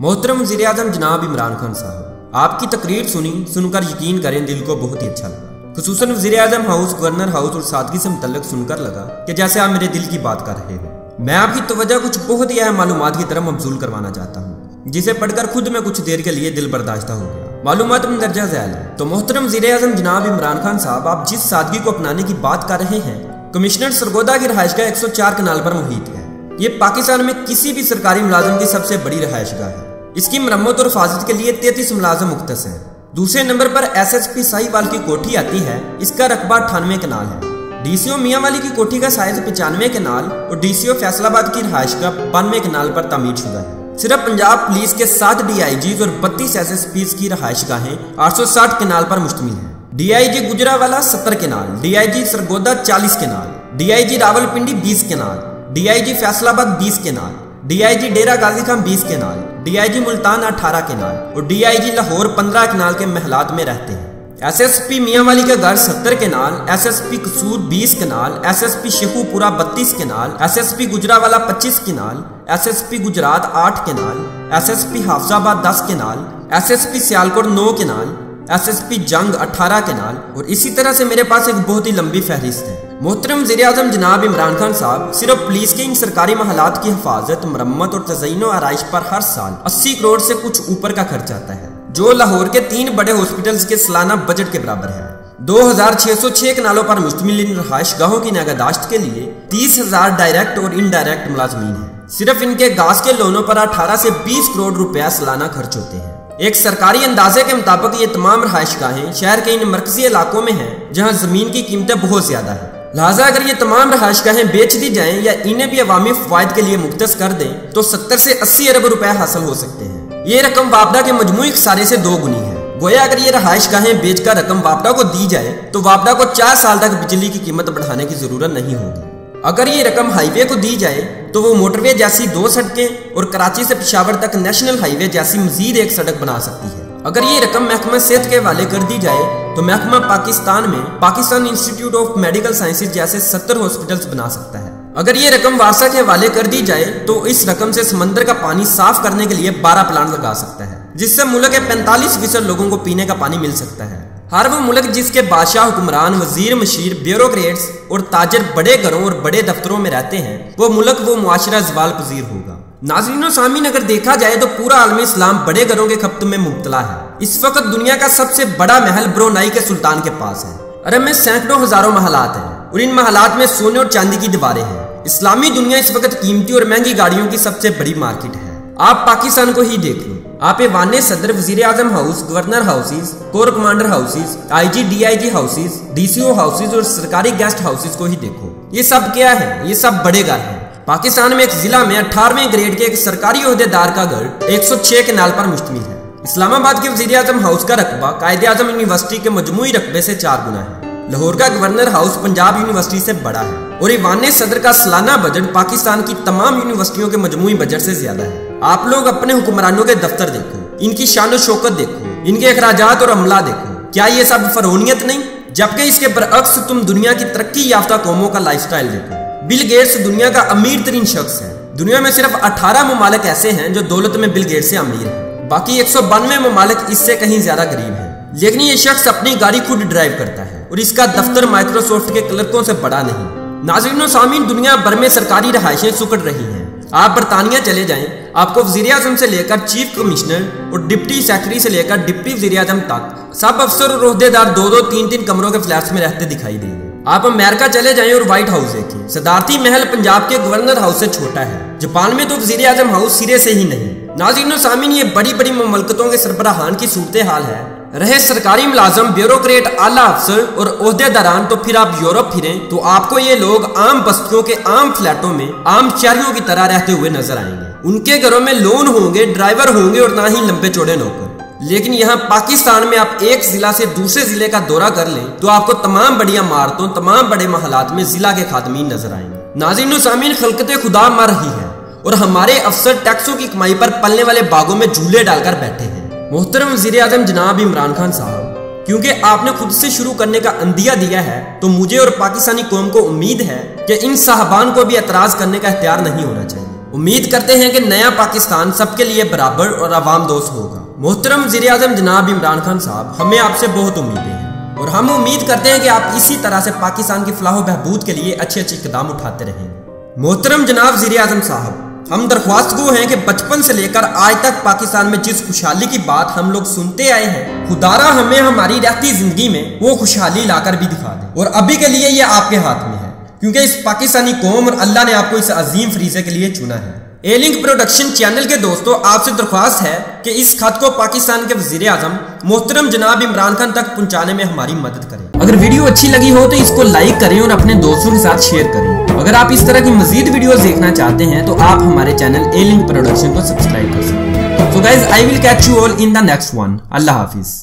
मोहतरम वज़ीर-ए-आज़म जनाब इमरान खान साहब, आपकी तकरीर सुनकर यकीन करें दिल को बहुत ही अच्छा लगा। खुसूसन वज़ीर-ए-आज़म हाउस, गवर्नर हाउस और सादगी से मुतल्लिक सुनकर लगा कि जैसे आप मेरे दिल की बात कर रहे हो। मैं आपकी तवज्जो कुछ बहुत ही अहम मालूमात की तरफ मबजूल करवाना चाहता हूँ, जिसे पढ़कर खुद में कुछ देर के लिए दिल बर्दाश्त हो गया। मालूमात में दर्जा ज़ैल है। तो मोहतरम वज़ीर-ए-आज़म जनाब इमरान खान साहब, आप जिस सादगी को अपनाने की बात कर रहे हैं, कमिश्नर सरगोदा की रहायशगाह 104 कनाल पर मुहित है। ये पाकिस्तान में किसी भी सरकारी मुलाजिम की सबसे बड़ी रहायशगाह है। इसकी मरम्मत और हिफाजत के लिए 33 मुलाजिम मुख्तस हैं। दूसरे नंबर पर SSP साहिवाल की कोठी आती है। इसका रकबा 98 कनाल है। DCO मियांवाली की कोठी का साइज 95 कनाल और DCO फैसलाबाद की रहायशगाह 92 कनाल पर तामीर शुदा है। सिर्फ पंजाब पुलिस के 7 DIGs और 32 SSPs की रहायशगाहें 860 कनाल पर मुश्तमिल है। DIG गुजरावाला 70 कनाल, DIG सरगोदा 40 कनाल, DIG रावलपिंडी 20 कनाल, DIG फैसलाबाद 20 कनाल, DIG डेरा गाजी खान 20 कनाल, DIG मुल्तान 18 कनाल और DIG लाहौर 15 कनाल के महलात में रहते हैं। SSP मियांवाली का घर 70 कनाल, SSP कसूर 20 कनाल, SSP शेखुपुरा 32 कनाल, SSP गुजरावाला 25 कनाल, SSP गुजरात 8 कनाल, SSP हाफजाबाद 10 कनाल, SSP सियालकोट 9 कनाल, SSP जंग 18 कनाल और इसी तरह से मेरे पास एक बहुत ही लंबी फहरिस्त है। मोहतरम वज़ीर-ए-आज़म जनाब इमरान खान साहब, सिर्फ पुलिस के इन सरकारी महलात की हिफाजत, मरम्मत और तज़यीन व आराइश पर हर साल 80 करोड़ से कुछ ऊपर का खर्च आता है, जो लाहौर के 3 बड़े हॉस्पिटल्स के सालाना बजट के बराबर है। 2606 कनालों पर मुश्तमिल इन रहायशगाहों की निगहदाश्त के लिए 30,000 डायरेक्ट और इनडायरेक्ट मुलाजमीन हैं। सिर्फ इनके गाज के लोनों पर 18 से 20 करोड़ रुपया सालाना खर्च होते हैं। एक सरकारी अंदाजे के मुताबिक ये तमाम रहायशगाहें शहर के इन मरकजी इलाकों में हैं, जहां जमीन की कीमतें बहुत ज्यादा है। लिहाजा अगर ये तमाम रहायशगाहें बेच दी जाएं या इन्हें भी अवामी फवायद के लिए मुख्तस कर दें तो 70 से 80 अरब रुपए हासिल हो सकते हैं। ये रकम वापडा के मजमूई खसारे से 2 गुनी है। गोया अगर ये रहायशगाहें बेचकर रकम वापडा को दी जाए तो वापडा को 4 साल तक बिजली की कीमत बढ़ाने की जरूरत नहीं होगी। अगर ये रकम हाईवे को दी जाए तो वो मोटरवे जैसी 2 सड़कें और कराची से पेशावर तक नेशनल हाईवे जैसी मजीद एक सड़क बना सकती है। अगर ये रकम महकमा सेहत के हवाले कर दी जाए तो महकमा पाकिस्तान में Pakistan institute of medical sciences जैसे 70 हॉस्पिटल्स बना सकता है। अगर ये रकम वारसा के हवाले कर दी जाए तो इस रकम से समंदर का पानी साफ करने के लिए 12 प्लांट लगा सकता है, जिससे मुल्क के 45% लोगों को पीने का पानी मिल सकता है। हर वो मुल्क जिसके बादशाह, हुक्मरान, वजीर, मशीर, ब्यूरोक्रेट्स और ताजर बड़े घरों और बड़े दफ्तरों में रहते हैं, वो मुल्क, वो मुआशरा ज़वाल पजीर होगा। नाज़रीन व सामीन, अगर देखा जाए तो पूरा आलमी इस्लाम बड़े घरों के खपत में मुब्तला है। इस वक्त दुनिया का सबसे बड़ा महल ब्रुनाई के सुल्तान के पास है। अरब में सैकड़ों हजारों महलात हैं और इन महलात में सोने और चांदी की दीवारें हैं। इस्लामी दुनिया इस वक्त कीमती और महंगी गाड़ियों की सबसे बड़ी मार्केट है। आप पाकिस्तान को ही देख लो। आप वाने सदर, वज़ीर-ए-आज़म house, governor houses, corps commander houses, IG DIG houses, DCO houses और सरकारी गेस्ट हाउसेज को ही देखो। ये सब क्या है? ये सब बड़े घर हैं। पाकिस्तान में एक जिला में 18वें ग्रेड के एक सरकारी ओहदेदार का घर 106 कनाल पर मुश्तमिल है। इस्लामाबाद के वज़ीर-ए-आज़म हाउस का रकबा कायदे-आज़म यूनिवर्सिटी के मजमूई रकबे से 4 गुना है। लाहौर का गवर्नर हाउस पंजाब यूनिवर्सिटी से बड़ा है और ईवान सदर का सालाना बजट पाकिस्तान की तमाम यूनिवर्सिटियों के मजमूई बजट से ज्यादा है। आप लोग अपने हुक्मरानों के दफ्तर देखो, इनकी शान शौकत देखो, इनके अखराजात और अमला देखो। क्या ये सब फरौनियत नहीं? जबकि इसके बरअक्स तुम दुनिया की तरक्की याफ्ता कौमों का लाइफस्टाइल देखो। बिल गेट्स दुनिया का अमीर तरीन शख्स है। दुनिया में सिर्फ 18 ममालिक ऐसे हैं जो दौलत में बिल गेट्स से अमीर है, बाकी 192 ममालिक इससे कहीं ज्यादा गरीब है। लेकिन ये शख्स अपनी गाड़ी खुद ड्राइव करता है और इसका दफ्तर माइक्रोसॉफ्ट के क्लर्कों से बड़ा नहीं। नाज़रीन व सामीन, दुनिया भर में सरकारी रहायशें सुकड़ रही हैं। आप बरतानिया चले जाएं, आपको वज़ीर-ए-आज़म से लेकर चीफ कमिश्नर और डिप्टी सेक्रेटरी से लेकर डिप्टी वज़ीर-ए-आज़म तक सब अफसर और ओहदेदार 2-2, 3-3 कमरों के फ्लैट्स में रहते दिखाई देंगे। आप अमेरिका चले जाएं और व्हाइट हाउस देखें। सदारती महल पंजाब के गवर्नर हाउस से छोटा है। जापान में तो वज़ीर-ए-आज़म हाउस सिरे से ही नहीं। नाज़रीन व सामीन, ये बड़ी बड़ी ममलकतों के सरबराहान की सूरत हाल है। रहे सरकारी मुलाजम, ब्यूरोक्रेट, आला अफसर और ओहदेदारान, तो फिर आप यूरोप फिरें तो आपको ये लोग आम बस्तियों के आम फ्लैटों में आम शहरियों की तरह रहते हुए नजर आएंगे। उनके घरों में लोन होंगे, ड्राइवर होंगे और ना ही लंबे चौड़े नौकर। लेकिन यहाँ पाकिस्तान में आप एक जिला से दूसरे जिले का दौरा कर लें तो आपको तमाम बड़ी इमारतों, तमाम बड़े महलात में जिला के खादमीन नजर आएंगे। नाज़रीन व सामीन, खलकते खुदा मर रही है और हमारे अफसर टैक्सों की कमाई पर पलने वाले बागों में झूले डालकर बैठे हैं। मोहतरम वज़ीर-ए-आज़म जनाब इमरान खान साहब, क्योंकि आपने खुद से शुरू करने का अंदिया दिया है तो मुझे और पाकिस्तानी कौम को उम्मीद है कि इन साहबान को भी एतराज करने का इख्तियार नहीं होना चाहिए। उम्मीद करते हैं कि नया पाकिस्तान सबके लिए बराबर और अवाम दोस्त होगा। मोहतरम वज़ीर-ए-आज़म जनाब इमरान खान साहब, हमें आपसे बहुत उम्मीदें हैं और हम उम्मीद करते हैं कि आप इसी तरह से पाकिस्तान की फलाह बहबूद के लिए अच्छे अच्छे कदम उठाते रहेंगे। मोहतरम जनाब वज़ीर-ए-आज़म साहब, हम दरख्वास्तगो हैं कि बचपन से लेकर आज तक पाकिस्तान में जिस खुशहाली की बात हम लोग सुनते आए हैं, खुदारा हमें हमारी रहती जिंदगी में वो खुशहाली लाकर भी दिखा दे। और अभी के लिए ये आपके हाथ में है, क्योंकि इस पाकिस्तानी कौम और अल्लाह ने आपको इस अजीम फरीज़े के लिए चुना है। ए लिंक प्रोडक्शन चैनल के दोस्तों, आपसे दरख्वास्त है कि इस खत को पाकिस्तान के वज़ीर आज़म मोहतरम जनाब इमरान खान तक पहुंचाने में हमारी मदद करें। अगर वीडियो अच्छी लगी हो तो इसको लाइक करें और अपने दोस्तों के साथ शेयर करें। अगर आप इस तरह की मजीद वीडियोस देखना चाहते हैं तो आप हमारे चैनल ए लिंक प्रोडक्शन को सब्सक्राइब कर सकते हैं। So guys, I will catch you all in the next one. Allah Hafiz.